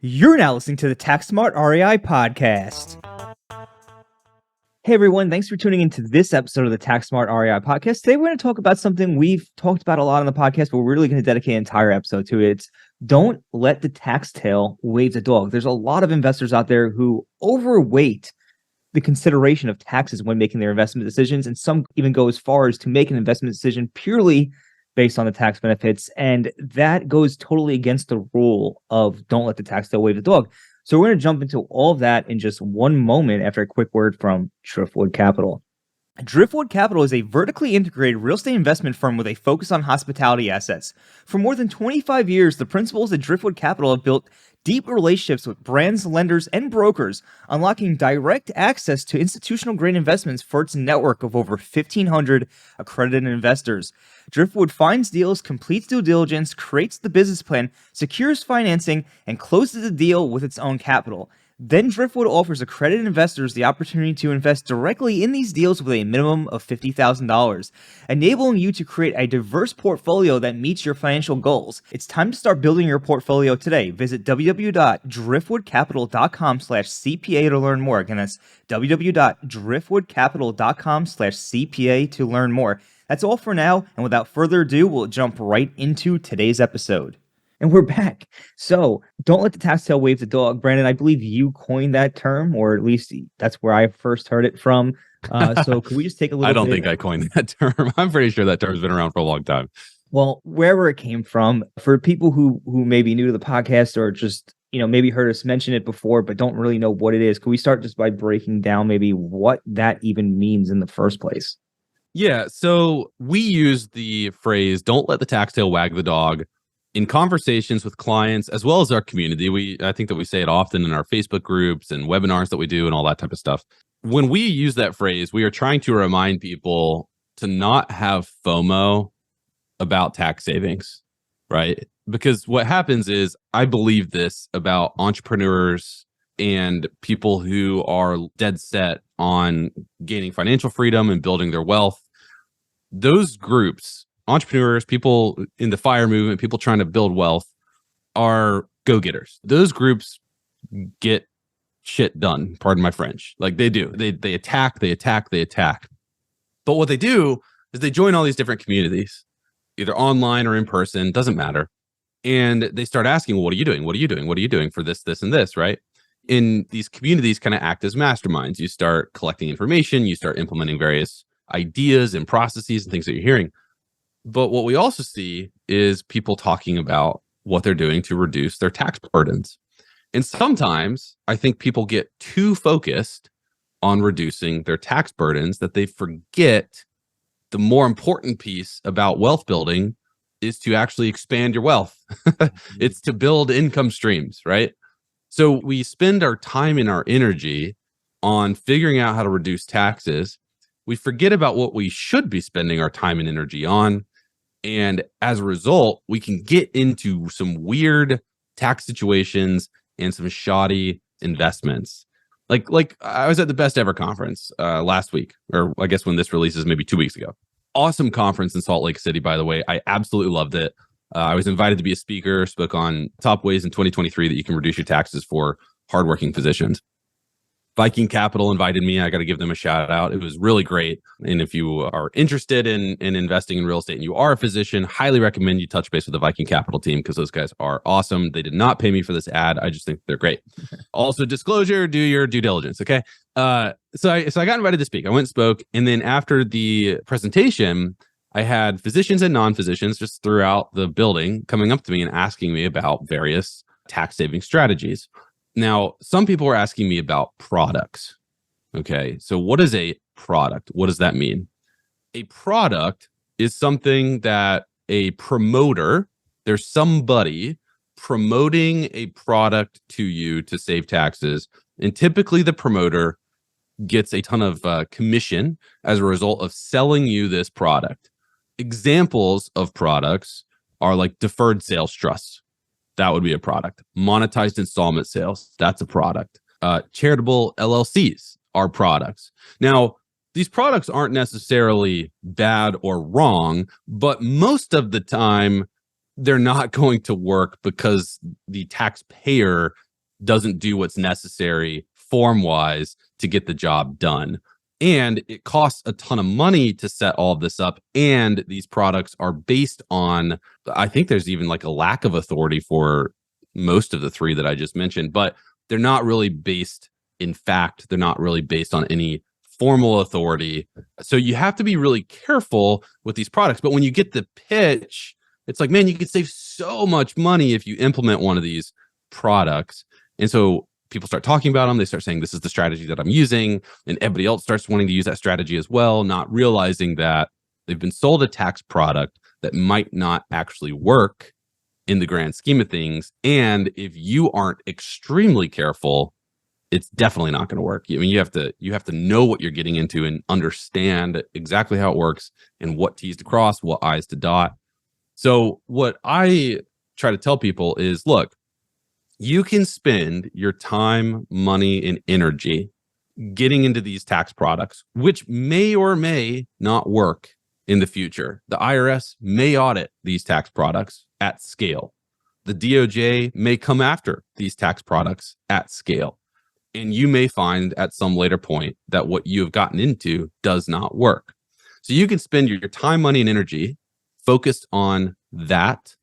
You're now listening to the Tax Smart REI podcast. Hey everyone, thanks for tuning into this episode of the Tax Smart REI podcast. Today we're going to talk about something we've talked about a lot on the podcast, but we're really going to dedicate an entire episode to it. It's don't let the tax tail wave the dog. There's a lot of investors out there who overweight the consideration of taxes when making their investment decisions, and some even go as far as to make an investment decision purely based on the tax benefits, and that goes totally against the rule of don't let the tax tail wave the dog. So we're going to jump into all of that in just one moment after a quick word from Driftwood Capital. Driftwood Capital is a vertically integrated real estate investment firm with a focus on hospitality assets. For more than 25 years, the principals at Driftwood Capital have built deep relationships with brands, lenders, and brokers, unlocking direct access to institutional-grade investments for its network of over 1,500 accredited investors. Driftwood finds deals, completes due diligence, creates the business plan, secures financing, and closes the deal with its own capital. Then Driftwood offers accredited investors the opportunity to invest directly in these deals with a minimum of $50,000, enabling you to create a diverse portfolio that meets your financial goals. It's time to start building your portfolio today. Visit www.driftwoodcapital.com/CPA to learn more. Again, that's www.driftwoodcapital.com/CPA to learn more. That's all for now, and without further ado, we'll jump right into today's episode. And we're back. So don't let the tax tail wave the dog. Brandon, I believe you coined that term, or at least that's where I first heard it from. So could we just take a little I don't think I coined that term. I'm pretty sure that term's been around for a long time. Well, wherever it came from, for people who may be new to the podcast or just, maybe heard us mention it before, but don't really know what it is, could we start just by breaking down maybe what that even means in the first place? Yeah. So we use the phrase, don't let the tax tail wag the dog, in conversations with clients as well as our community. I think that we say it often in our Facebook groups and webinars that we do and all that type of stuff. When we use that phrase, we are trying to remind people to not have FOMO about tax savings, right? Because what happens is, I believe this about entrepreneurs and people who are dead set on gaining financial freedom and building their wealth. Those groups, entrepreneurs, people in the FIRE movement, people trying to build wealth, are go-getters. Those groups get shit done, pardon my French. Like they do. They attack. But what they do is they join all these different communities, either online or in person, doesn't matter. And they start asking, well, what are you doing? What are you doing? What are you doing for this, this, and this, right? In these communities kind of act as masterminds. You start collecting information, you start implementing various ideas and processes and things that you're hearing. But what we also see is people talking about what they're doing to reduce their tax burdens. And sometimes I think people get too focused on reducing their tax burdens that they forget the more important piece about wealth building is to actually expand your wealth. It's to build income streams, right? So we spend our time and our energy on figuring out how to reduce taxes. We forget about what we should be spending our time and energy on. And as a result, we can get into some weird tax situations and some shoddy investments. Like I was at the Best Ever conference last week, or I guess when this releases, maybe 2 weeks ago. Awesome conference in Salt Lake City, by the way. I absolutely loved it. I was invited to be a speaker, spoke on top ways in 2023 that you can reduce your taxes for hardworking physicians. Viking Capital invited me. I got to give them a shout out. It was really great. And if you are interested in investing in real estate and you are a physician, highly recommend you touch base with the Viking Capital team because those guys are awesome. They did not pay me for this ad. I just think they're great. Also, disclosure, do your due diligence. Okay. So I got invited to speak. I went and spoke. And then after the presentation, I had physicians and non-physicians just throughout the building coming up to me and asking me about various tax saving strategies. Now, some people are asking me about products. Okay, so what is a product? What does that mean? A product is something that a promoter, there's somebody promoting a product to you to save taxes. And typically the promoter gets a ton of commission as a result of selling you this product. Examples of products are like deferred sales trusts. That would be a product. Monetized installment sales. That's a product. Charitable LLCs are products. Now, these products aren't necessarily bad or wrong, but most of the time, they're not going to work because the taxpayer doesn't do what's necessary form-wise to get the job done. And it costs a ton of money to set all of this up. And these products are based on, I think there's even like a lack of authority for most of the three that I just mentioned, but they're not really based in fact. They're not really based on any formal authority. So you have to be really careful with these products. But when you get the pitch, it's like, man, you could save so much money if you implement one of these products. And so people start talking about them. They start saying, this is the strategy that I'm using. And everybody else starts wanting to use that strategy as well, not realizing that they've been sold a tax product that might not actually work in the grand scheme of things. And if you aren't extremely careful, it's definitely not going to work. I mean, you have to know what you're getting into and understand exactly how it works and what T's to cross, what I's to dot. So what I try to tell people is, look, you can spend your time, money, and energy getting into these tax products, which may or may not work in the future. The IRS may audit these tax products at scale. The DOJ may come after these tax products at scale. And you may find at some later point that what you have gotten into does not work. So you can spend your time, money, and energy focused on that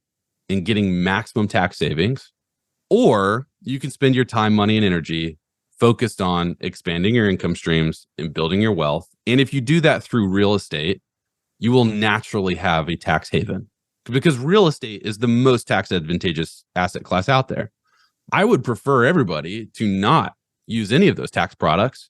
and getting maximum tax savings, or you can spend your time, money, and energy focused on expanding your income streams and building your wealth. And if you do that through real estate, you will naturally have a tax haven, because real estate is the most tax advantageous asset class out there. I would prefer everybody to not use any of those tax products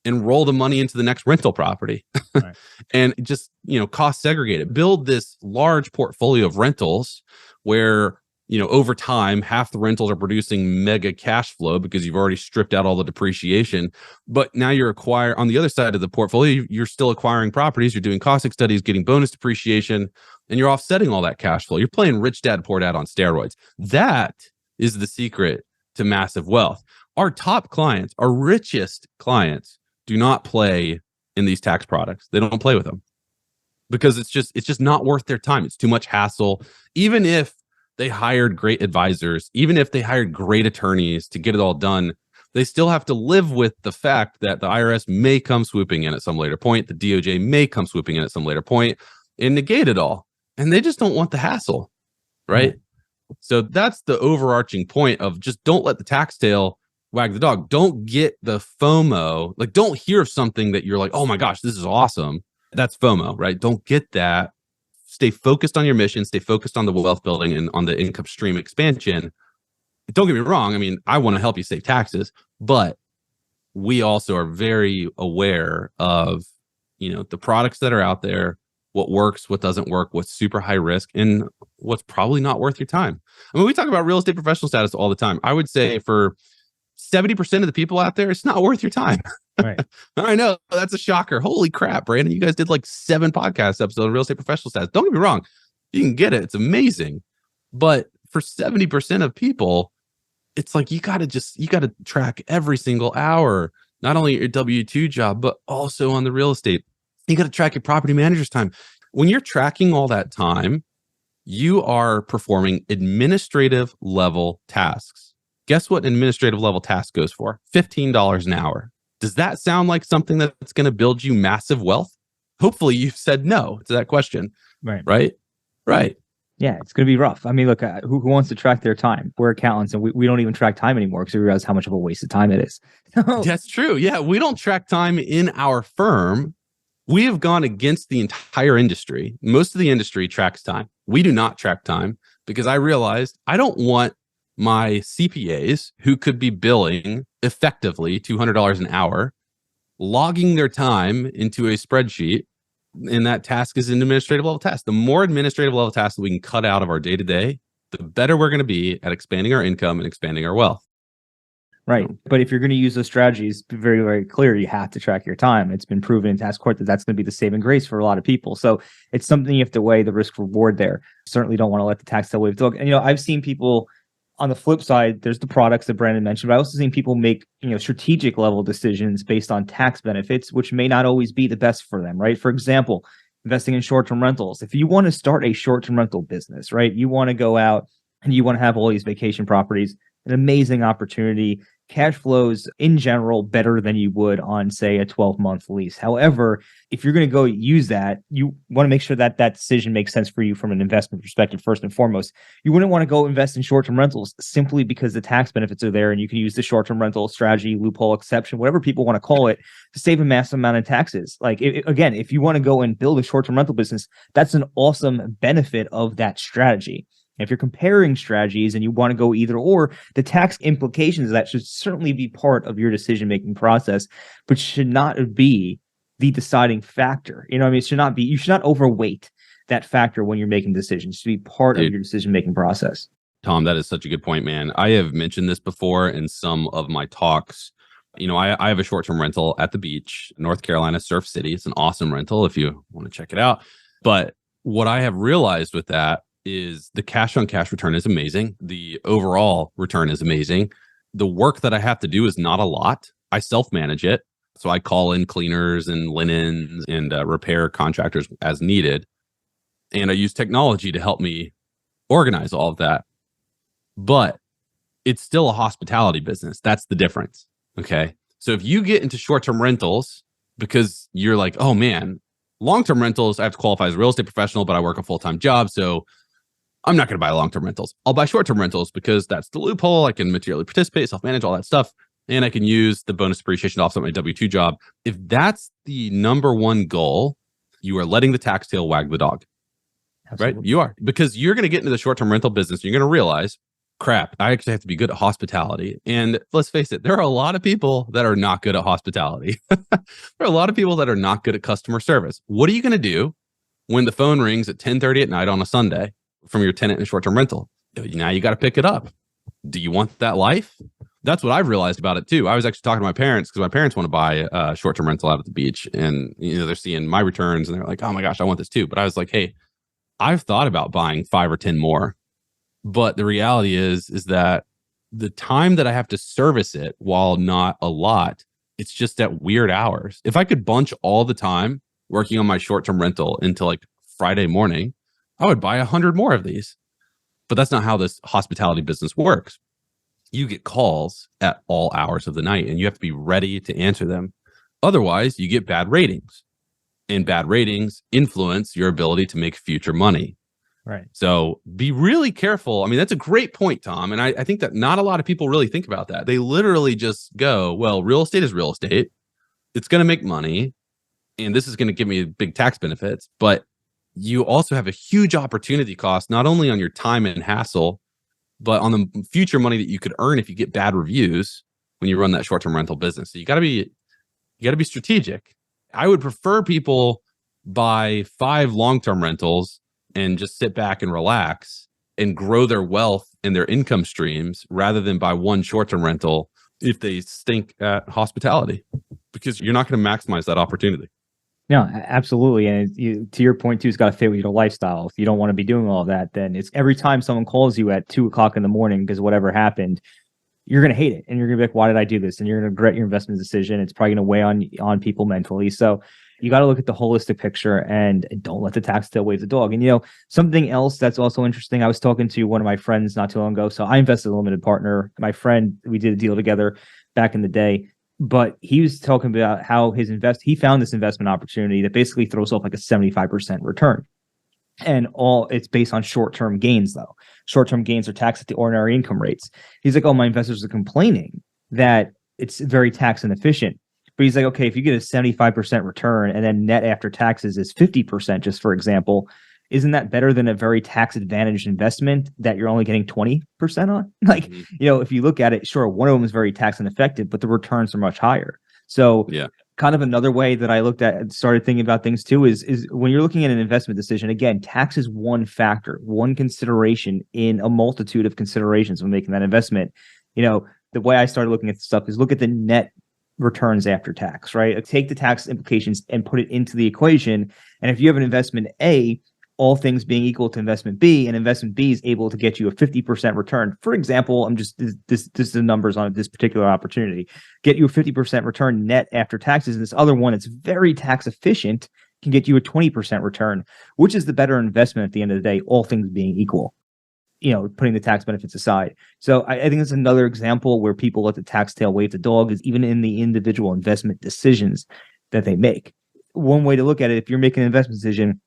and roll the money into the next rental property. Right. And just, cost segregate it. Build this large portfolio of rentals where, over time, half the rentals are producing mega cash flow because you've already stripped out all the depreciation. But now you're on the other side of the portfolio, you're still acquiring properties, you're doing costing studies, getting bonus depreciation, and you're offsetting all that cash flow. You're playing rich dad, poor dad on steroids. That is the secret to massive wealth. Our top clients, our richest clients, do not play in these tax products. They don't play with them because it's just not worth their time. It's too much hassle. Even if they hired great advisors, even if they hired great attorneys to get it all done, they still have to live with the fact that the IRS may come swooping in at some later point. The DOJ may come swooping in at some later point and negate it all. And they just don't want the hassle, right? Mm-hmm. So that's the overarching point of just don't let the tax tail wag the dog. Don't get the FOMO. Like, don't hear something that you're like, oh my gosh, this is awesome. That's FOMO, right? Don't get that. Stay focused on your mission. Stay focused on the wealth building and on the income stream expansion. Don't get me wrong. I mean, I want to help you save taxes, but we also are very aware of, the products that are out there, what works, what doesn't work, what's super high risk, and what's probably not worth your time. I mean, we talk about real estate professional status all the time. I would say for 70% of the people out there, it's not worth your time. Right. I know that's a shocker. Holy crap, Brandon. You guys did like 7 podcast episodes on real estate professional status. Don't get me wrong. You can get it. It's amazing. But for 70% of people, it's like, you got to track every single hour, not only your W-2 job, but also on the real estate. You got to track your property manager's time. When you're tracking all that time, you are performing administrative level tasks. Guess what an administrative level task goes for? $15 an hour. Does that sound like something that's going to build you massive wealth? Hopefully you've said no to that question. Right. Yeah, it's going to be rough. I mean, look, who wants to track their time? We're accountants and we don't even track time anymore because we realize how much of a waste of time it is. That's true. Yeah, we don't track time in our firm. We have gone against the entire industry. Most of the industry tracks time. We do not track time because I realized I don't want my CPAs, who could be billing effectively $200 an hour, logging their time into a spreadsheet, and that task is an administrative level task. The more administrative level tasks that we can cut out of our day-to-day, the better we're going to be at expanding our income and expanding our wealth. Right. But if you're going to use those strategies, very, very clear, you have to track your time. It's been proven in tax court that that's going to be the saving grace for a lot of people. So it's something you have to weigh the risk reward there. Certainly don't want to let the tax tail wave dog. And, I've seen people on the flip side, there's the products that Brandon mentioned, but I also seen people make, strategic level decisions based on tax benefits, which may not always be the best for them, right? For example, investing in short-term rentals. If you want to start a short-term rental business, right, you want to go out and you want to have all these vacation properties, an amazing opportunity. Cash flows in general better than you would on, say, a 12-month lease. However, if you're going to go use that, you want to make sure that that decision makes sense for you from an investment perspective, first and foremost. You wouldn't want to go invest in short-term rentals simply because the tax benefits are there and you can use the short-term rental strategy, loophole, exception, whatever people want to call it, to save a massive amount of taxes. Like, again, if you want to go and build a short-term rental business, that's an awesome benefit of that strategy. If you're comparing strategies and you want to go either or, the tax implications of that should certainly be part of your decision-making process, but should not be the deciding factor. You know what I mean? It should not be, you should not overweight that factor when you're making decisions. It should be part of your decision-making process. Tom, that is such a good point, man. I have mentioned this before in some of my talks. You know, I have a short-term rental at the beach, North Carolina, Surf City. It's an awesome rental if you want to check it out. But what I have realized with that is the cash on cash return is amazing. The overall return is amazing. The work that I have to do is not a lot. I self-manage it. So I call in cleaners and linens and repair contractors as needed. And I use technology to help me organize all of that. But it's still a hospitality business. That's the difference. Okay. So if you get into short-term rentals because you're like, oh man, long-term rentals, I have to qualify as a real estate professional, but I work a full-time job. So I'm not going to buy long-term rentals. I'll buy short-term rentals because that's the loophole. I can materially participate, self-manage, all that stuff. And I can use the bonus depreciation to offset my W-2 job. If that's the number one goal, you are letting the tax tail wag the dog. Absolutely. Right? You are. Because you're going to get into the short-term rental business. You're going to realize, crap, I actually have to be good at hospitality. And let's face it, there are a lot of people that are not good at hospitality. There are a lot of people that are not good at customer service. What are you going to do when the phone rings at 10:30 at night on a Sunday from your tenant in a short-term rental? Now you got to pick it up. Do you want that life? That's what I've realized about it too. I was actually talking to my parents because my parents want to buy a short-term rental out at the beach, and you know they're seeing my returns and they're like, "Oh my gosh, I want this too." But I was like, "Hey, I've thought about buying 5 or 10 more, but the reality is that the time that I have to service it, while not a lot, it's just at weird hours. If I could bunch all the time working on my short-term rental into like Friday morning, I would buy 100 more of these. But that's not how this hospitality business works. You get calls at all hours of the night and you have to be ready to answer them. Otherwise, you get bad ratings. And bad ratings influence your ability to make future money. Right. So be really careful. I mean, that's a great point, Tom. And I think that not a lot of people really think about that. They literally just go, well, real estate is real estate. It's going to make money. And this is going to give me big tax benefits. But you also have a huge opportunity cost, not only on your time and hassle, but on the future money that you could earn if you get bad reviews when you run that short-term rental business. So you got to be strategic. I would prefer people buy 5 long-term rentals and just sit back and relax and grow their wealth and their income streams rather than buy 1 short-term rental if they stink at hospitality, because you're not going to maximize that opportunity. No, absolutely. And to your point too, it's got to fit with your lifestyle. If you don't want to be doing all of that, then it's every time someone calls you at 2:00 in the morning because whatever happened, you're going to hate it. And you're going to be like, why did I do this? And you're going to regret your investment decision. It's probably going to weigh on people mentally. So you got to look at the holistic picture and don't let the tax tail wave the dog. And, you know, something else that's also interesting. I was talking to one of my friends not too long ago. So I invested as a limited partner. My friend, we did a deal together back in the day. But he was talking about how he found this investment opportunity that basically throws off like a 75% return. And it's based on short-term gains, though. Short-term gains are taxed at the ordinary income rates. He's like, oh, my investors are complaining that it's very tax inefficient. But he's like, okay, if you get a 75% return and then net after taxes is 50%, just for example, isn't that better than a very tax advantaged investment that you're only getting 20% on? Like, you know, if you look at it, sure, one of them is very tax ineffective, but the returns are much higher. So yeah, kind of another way that I looked at and started thinking about things too is when you're looking at an investment decision, again, tax is one factor, one consideration in a multitude of considerations when making that investment. You know, the way I started looking at stuff is look at the net returns after tax, right? Like, take the tax implications and put it into the equation. And if you have an investment A, all things being equal to investment B, and investment B is able to get you a 50% return. For example, this is the numbers on this particular opportunity. Get you a 50% return net after taxes. And this other one, it's very tax efficient, can get you a 20% return. Which is the better investment at the end of the day, all things being equal? putting the tax benefits aside. So I think it's another example where people let the tax tail wave the dog, is even in the individual investment decisions that they make. One way to look at it, if you're making an investment decision,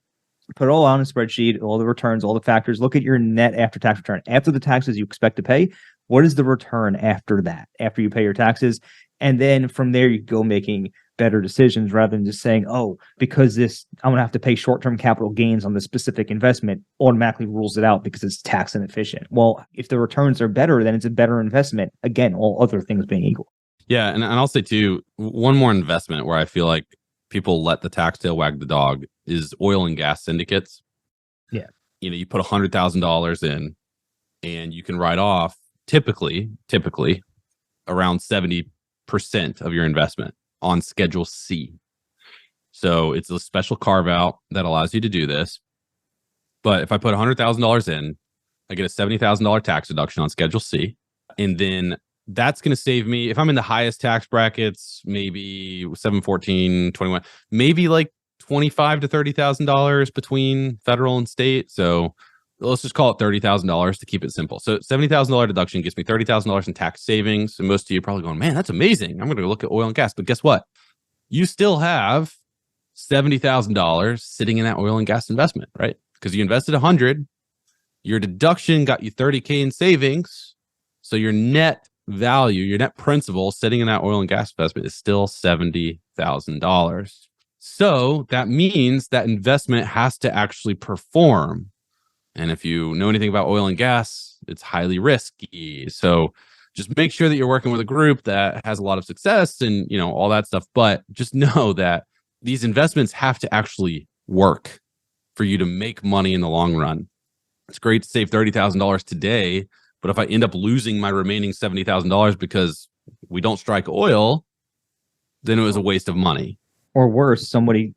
put it all on a spreadsheet, all the returns, all the factors, look at your net after tax return. After the taxes you expect to pay, what is the return after that, after you pay your taxes? And then from there, you go making better decisions rather than just saying, oh, because I'm going to have to pay short-term capital gains on this specific investment, automatically rules it out because it's tax inefficient. Well, if the returns are better, then it's a better investment. Again, all other things being equal. Yeah. And I'll say too, one more investment where I feel like people let the tax tail wag the dog is oil and gas syndicates. Yeah. You put $100,000 in and you can write off typically around 70% of your investment on Schedule C. So it's a special carve out that allows you to do this. But if I put $100,000 in, I get a $70,000 tax deduction on Schedule C. And then that's going to save me, if I'm in the highest tax brackets, maybe 714, 21, maybe like $25,000 to $30,000 between federal and state. So let's just call it $30,000 to keep it simple. So $70,000 deduction gives me $30,000 in tax savings. And most of you are probably going, man, that's amazing. I'm going to look at oil and gas. But guess what? You still have $70,000 sitting in that oil and gas investment, right? Because you invested 100, your deduction got you 30K in savings. So your net value, your net principal sitting in that oil and gas investment is still $70,000. So that means that investment has to actually perform. And if you know anything about oil and gas, it's highly risky. So just make sure that you're working with a group that has a lot of success and, all that stuff. But just know that these investments have to actually work for you to make money in the long run. It's great to save $30,000 today, but if I end up losing my remaining $70,000 because we don't strike oil, then it was a waste of money. Or worse,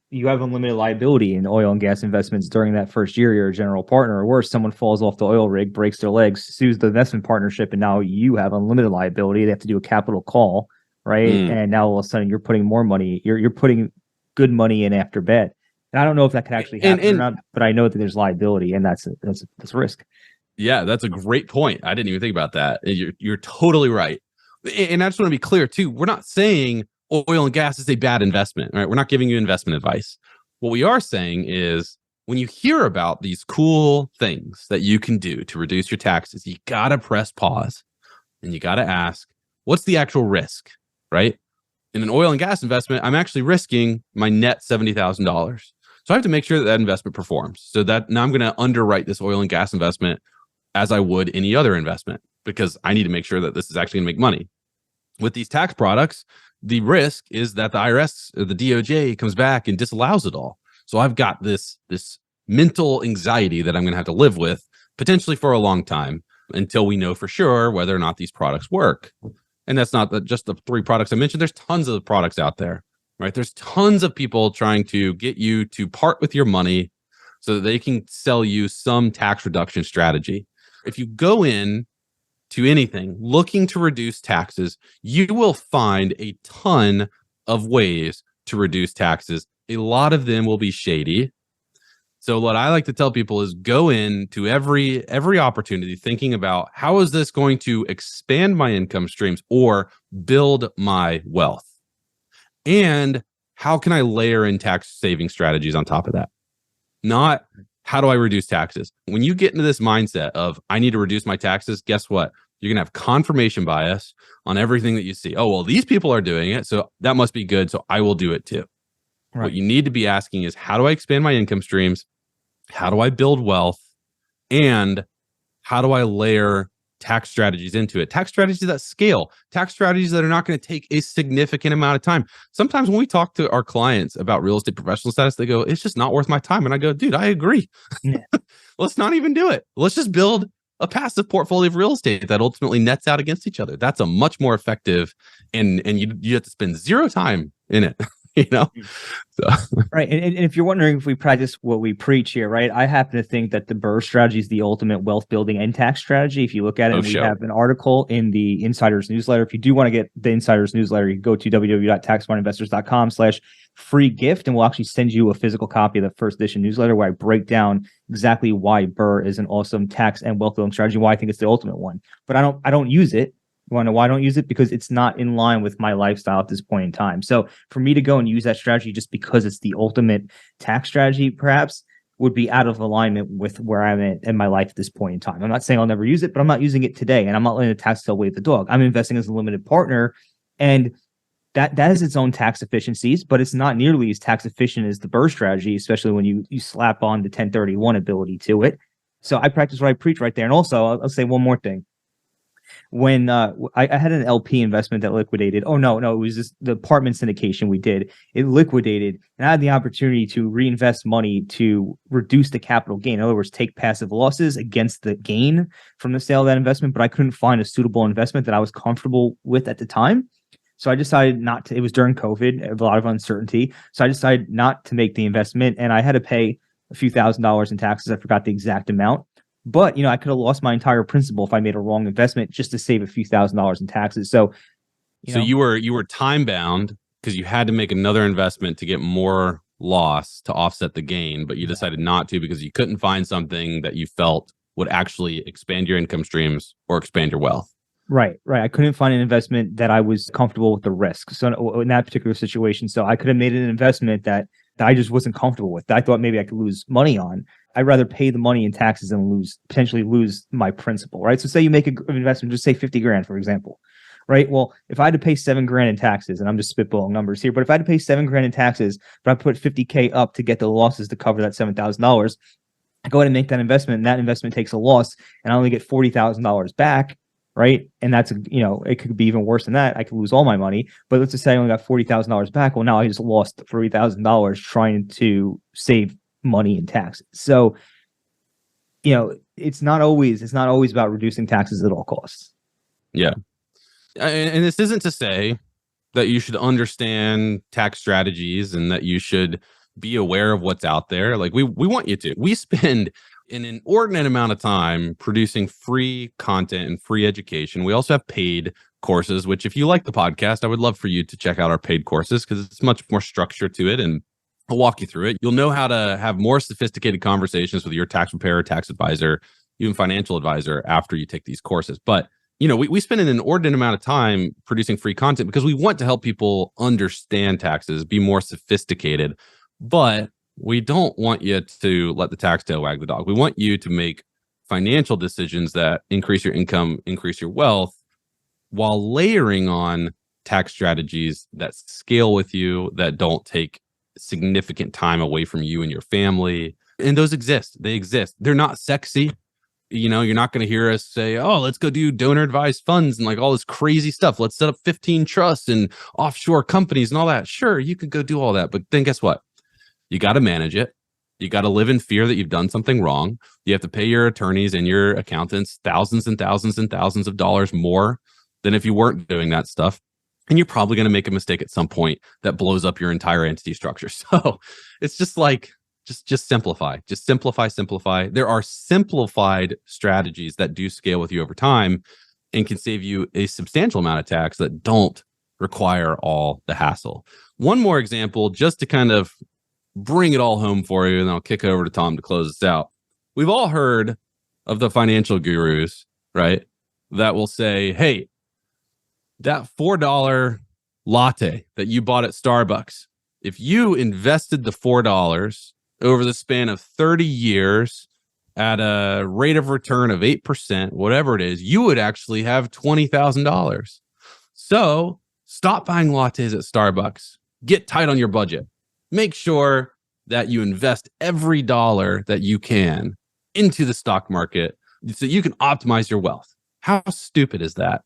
you have unlimited liability in oil and gas investments during that first year. You're a general partner. Or worse, someone falls off the oil rig, breaks their legs, sues the investment partnership, and now you have unlimited liability. They have to do a capital call, right? And now all of a sudden you're putting more money. You're putting good money in after bet. And I don't know if that could actually happen or not, but I know that there's liability, and that's risk. Yeah, that's a great point. I didn't even think about that. You're totally right. And I just want to be clear too. We're not saying oil and gas is a bad investment, right? We're not giving you investment advice. What we are saying is when you hear about these cool things that you can do to reduce your taxes, you got to press pause and you got to ask, what's the actual risk, right? In an oil and gas investment, I'm actually risking my net $70,000. So I have to make sure that investment performs. So that now I'm going to underwrite this oil and gas investment as I would any other investment because I need to make sure that this is actually going to make money. With these tax products, the risk is that the IRS or the DOJ comes back and disallows it all. So I've got this mental anxiety that I'm going to have to live with potentially for a long time until we know for sure whether or not these products work. And that's not just the 3 products I mentioned. There's tons of products out there, right? There's tons of people trying to get you to part with your money so that they can sell you some tax reduction strategy. If you go in to anything looking to reduce taxes, you will find a ton of ways to reduce taxes. A lot of them will be shady. So what I like to tell people is go into every opportunity thinking about how is this going to expand my income streams or build my wealth? And how can I layer in tax saving strategies on top of that? Not how do I reduce taxes? When you get into this mindset of I need to reduce my taxes, guess what? You're going to have confirmation bias on everything that you see. Oh, well, these people are doing it, so that must be good, so I will do it too. Right. What you need to be asking is how do I expand my income streams? How do I build wealth? And how do I layer tax strategies into it? Tax strategies that scale, tax strategies that are not going to take a significant amount of time. Sometimes when we talk to our clients about real estate professional status, they go, it's just not worth my time. And I go, dude, I agree. Yeah. Let's not even do it. Let's just build a passive portfolio of real estate that ultimately nets out against each other. That's a much more effective, and you have to spend 0 time in it. you know? So Right. And if you're wondering if we practice what we preach here, right, I happen to think that the Burr strategy is the ultimate wealth building and tax strategy. If you look at it, and we have an article in the Insider's newsletter. If you do want to get the Insider's newsletter, you can go to www.taxsmartinvestors.com/free gift, and we'll actually send you a physical copy of the first edition newsletter where I break down exactly why Burr is an awesome tax and wealth building strategy, why I think it's the ultimate one. But I don't use it. You want to know why I don't use it? Because it's not in line with my lifestyle at this point in time. So for me to go and use that strategy just because it's the ultimate tax strategy, perhaps, would be out of alignment with where I'm at in my life at this point in time. I'm not saying I'll never use it, but I'm not using it today, and I'm not letting the tax tail wave the dog. I'm investing as a limited partner, and that has its own tax efficiencies, but it's not nearly as tax efficient as the Burr strategy, especially when you slap on the 1031 ability to it. So I practice what I preach right there. And also, I'll say one more thing. When I had an LP investment that liquidated. Oh, no, it was just the apartment syndication we did. It liquidated, and I had the opportunity to reinvest money to reduce the capital gain. In other words, take passive losses against the gain from the sale of that investment, but I couldn't find a suitable investment that I was comfortable with at the time. So I decided not to. It was during COVID, a lot of uncertainty. So I decided not to make the investment, and I had to pay a few $1,000s in taxes. I forgot the exact amount. But, I could have lost my entire principal if I made a wrong investment just to save a few $1,000s in taxes. So, you were time bound because you had to make another investment to get more loss to offset the gain, but you decided not to because you couldn't find something that you felt would actually expand your income streams or expand your wealth. Right. I couldn't find an investment that I was comfortable with the risk. So in that particular situation, so I could have made an investment that I just wasn't comfortable with. That I thought maybe I could lose money on. I'd rather pay the money in taxes than potentially lose my principal, right? So say you make an investment, just say 50 grand, for example, right? Well, if I had to pay 7 grand in taxes, and I'm just spitballing numbers here, but if I had to pay 7 grand in taxes, but I put 50K up to get the losses to cover that $7,000, I go ahead and make that investment, and that investment takes a loss, and I only get $40,000 back, right? And that's, it could be even worse than that. I could lose all my money, but let's just say I only got $40,000 back. Well, now I just lost $40,000 trying to save money in taxes. So, it's not always about reducing taxes at all costs. Yeah. And this isn't to say that you should understand tax strategies and that you should be aware of what's out there. Like we want you to. We spend an inordinate amount of time producing free content and free education. We also have paid courses, which if you like the podcast, I would love for you to check out our paid courses because it's much more structure to it, and I'll walk you through it. You'll know how to have more sophisticated conversations with your tax preparer, tax advisor, even financial advisor after you take these courses. But, we spend an inordinate amount of time producing free content because we want to help people understand taxes, be more sophisticated. But we don't want you to let the tax tail wag the dog. We want you to make financial decisions that increase your income, increase your wealth, while layering on tax strategies that scale with you, that don't take significant time away from you and your family. And those exist. They exist. They're not sexy. You're not going to hear us say, oh, let's go do donor advised funds and like all this crazy stuff. Let's set up 15 trusts and offshore companies and all that. Sure, you could go do all that. But then guess what? You got to manage it. You got to live in fear that you've done something wrong. You have to pay your attorneys and your accountants thousands and thousands and thousands of dollars more than if you weren't doing that stuff. And you're probably going to make a mistake at some point that blows up your entire entity structure. So it's just like, just simplify, simplify. There are simplified strategies that do scale with you over time and can save you a substantial amount of tax that don't require all the hassle. One more example, just to kind of bring it all home for you, and then I'll kick it over to Tom to close this out. We've all heard of the financial gurus, right? That will say, hey, that $4 latte that you bought at Starbucks, if you invested the $4 over the span of 30 years at a rate of return of 8%, whatever it is, you would actually have $20,000. So stop buying lattes at Starbucks. Get tight on your budget. Make sure that you invest every dollar that you can into the stock market so you can optimize your wealth. How stupid is that?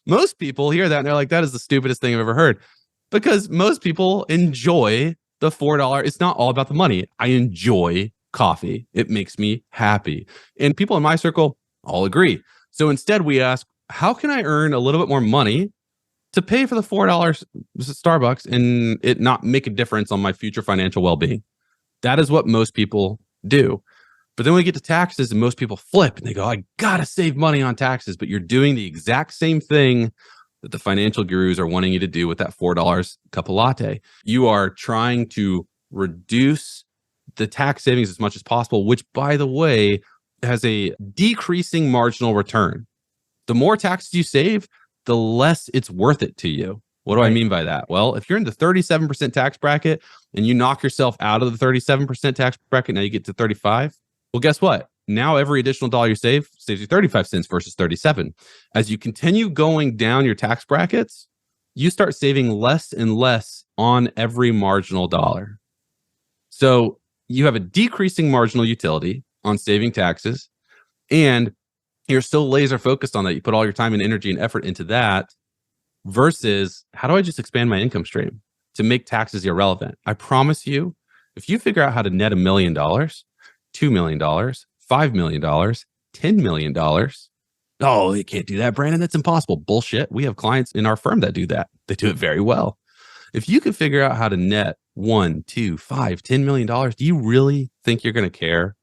Most people hear that and they're like, that is the stupidest thing I've ever heard, because most people enjoy the $4. It's not all about the money. I enjoy coffee. It makes me happy. And people in my circle all agree. So instead we ask, how can I earn a little bit more money to pay for the $4 Starbucks and it not make a difference on my future financial well-being. That is what most people do. But then when we get to taxes and most people flip and they go, I gotta save money on taxes, but you're doing the exact same thing that the financial gurus are wanting you to do with that $4 cup of latte. You are trying to reduce the tax savings as much as possible, which, by the way, has a decreasing marginal return. The more taxes you save, the less it's worth it to you. What do I mean by that? Well, if you're in the 37% tax bracket and you knock yourself out of the 37% tax bracket, now you get to 35. Well, guess what? Now every additional dollar you save saves you 35 cents versus 37. As you continue going down your tax brackets, you start saving less and less on every marginal dollar. So you have a decreasing marginal utility on saving taxes, and you're still laser focused on that. You put all your time and energy and effort into that versus how do I just expand my income stream to make taxes irrelevant? I promise you, if you figure out how to net $1 million, $2 million, $5 million, $10 million. Oh, you can't do that, Brandon. That's impossible. Bullshit. We have clients in our firm that do that. They do it very well. If you can figure out how to net $1, $2, $5, $10 million, do you really think you're going to care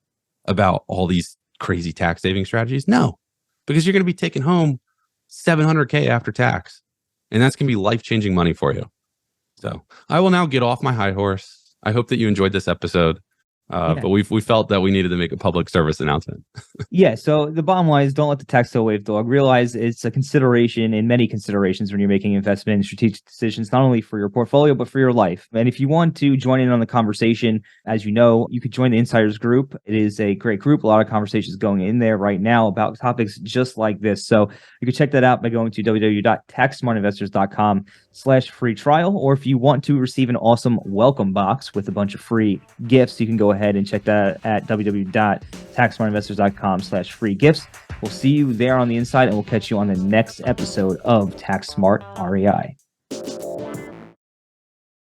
about all these crazy tax saving strategies? No, because you're going to be taking home $700K after tax. And that's going to be life-changing money for you. So I will now get off my high horse. I hope that you enjoyed this episode. But we felt that we needed to make a public service announcement. Yeah. So the bottom line is don't let the tax tail wave dog. Realize it's a consideration in many considerations when you're making investment and strategic decisions, not only for your portfolio, but for your life. And if you want to join in on the conversation, as you know, you could join the Insiders group. It is a great group. A lot of conversations going in there right now about topics just like this. So you can check that out by going to www.taxsmartinvestors.com/free trial. Or if you want to receive an awesome welcome box with a bunch of free gifts, you can go ahead and check that at www.taxsmartinvestors.com/free gifts. We'll see you there on the inside, and we'll catch you on the next episode of Tax Smart REI.